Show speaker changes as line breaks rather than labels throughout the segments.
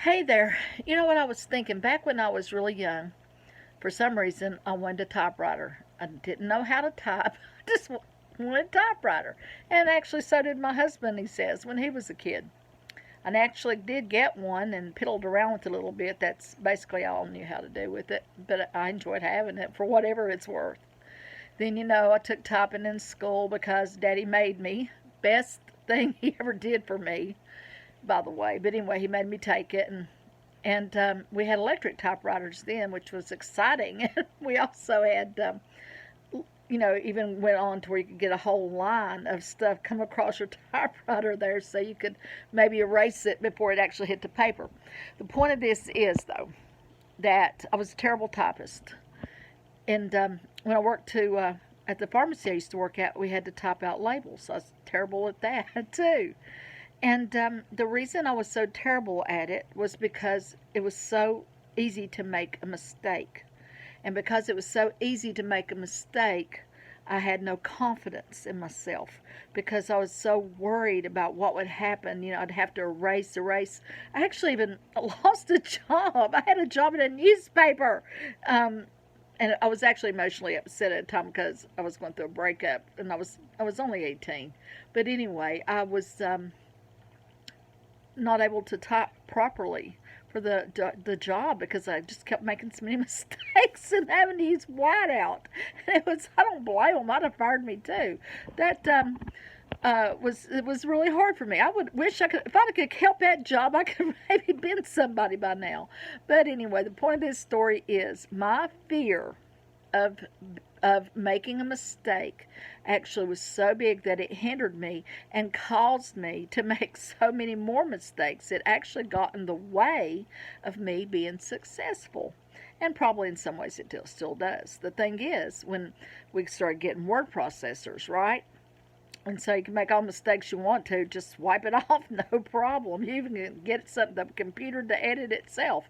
Hey there. You know what I was thinking? Back when I was really young, for some reason, I wanted a typewriter. I didn't know how to type. I just wanted a typewriter. And actually, so did my husband, he says, when he was a kid. I actually did get one and piddled around with it a little bit. That's basically all I knew how to do with it. But I enjoyed having it for whatever it's worth. Then, I took typing in school because Daddy made me. Best thing he ever did for me, by the way. But anyway, he made me take it, and we had electric typewriters then, which was exciting. We also had, even went on to where you could get a whole line of stuff come across your typewriter there, so you could maybe erase it before it actually hit the paper. The point of this is, though, that I was a terrible typist, and when I worked at the pharmacy I used to work at, we had to type out labels. So I was terrible at that too. And the reason I was so terrible at it was because it was so easy to make a mistake. And because it was so easy to make a mistake, I had no confidence in myself because I was so worried about what would happen. I'd have to erase. I actually even lost a job. I had a job in a newspaper. And I was actually emotionally upset at the time because I was going through a breakup, and I was only 18. But anyway, I was not able to type properly for the job because I just kept making so many mistakes and having to use whiteout. And I don't blame them. I'd have fired me too. That it was really hard for me. I would wish I could, if I could help that job, I could maybe been somebody by now. But anyway, the point of this story is my fear of making a mistake actually was so big that it hindered me and caused me to make so many more mistakes. It actually got in the way of me being successful. And probably in some ways it still does. The thing is, when we started getting word processors, right? And so you can make all the mistakes you want to, just wipe it off, no problem. You even can get the computer to edit itself.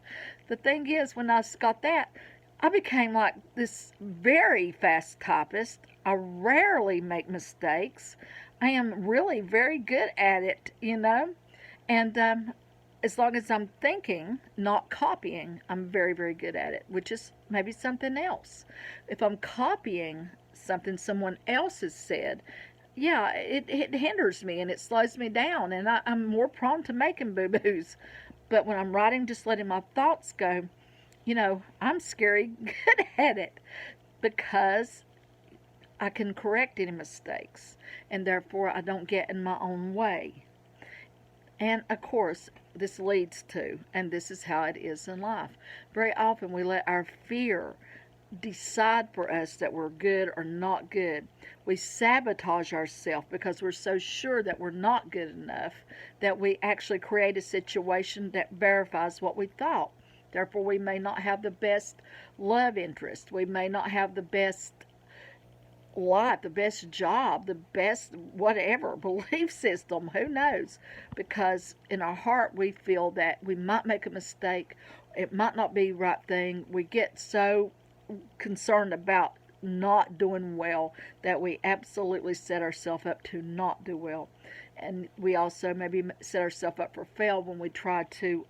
The thing is, when I got that, I became like this very fast typist. I rarely make mistakes. I am really very good at it. And as long as I'm thinking, not copying, I'm very, very good at it, which is maybe something else. If I'm copying something someone else has said, yeah, it hinders me and it slows me down, and I'm more prone to making boo boos. But when I'm writing, just letting my thoughts go, I'm scary good at it because I can correct any mistakes and therefore I don't get in my own way. And of course, this leads to, and this is how it is in life, very often we let our fear decide for us that we're good or not good. We sabotage ourselves because we're so sure that we're not good enough that we actually create a situation that verifies what we thought. Therefore, we may not have the best love interest. We may not have the best life, the best job, the best whatever belief system. Who knows? Because in our heart, we feel that we might make a mistake. It might not be the right thing. We get so concerned about not doing well that we absolutely set ourselves up to not do well. And we also maybe set ourselves up for fail when we try to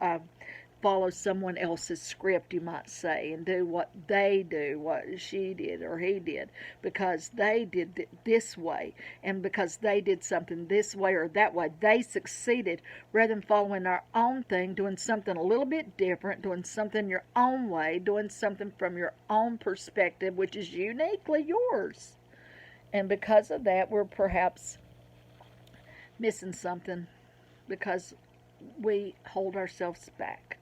follow someone else's script, you might say, and do what they do, what she did or he did, because they did it this way, and because they did something this way or that way, they succeeded, rather than following our own thing, doing something a little bit different, doing something your own way, doing something from your own perspective, which is uniquely yours. And because of that, we're perhaps missing something because we hold ourselves back.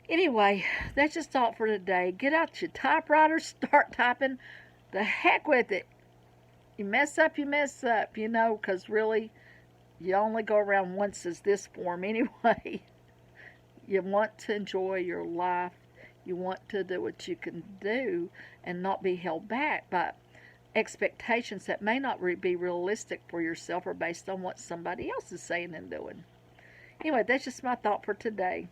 Anyway, that's just all for today. Get out your typewriter, start typing. The heck with it. You mess up, because really, you only go around once as this form anyway. You want to enjoy your life. You want to do what you can do and not be held back by expectations that may not be realistic for yourself or based on what somebody else is saying and doing. Anyway, that's just my thought for today.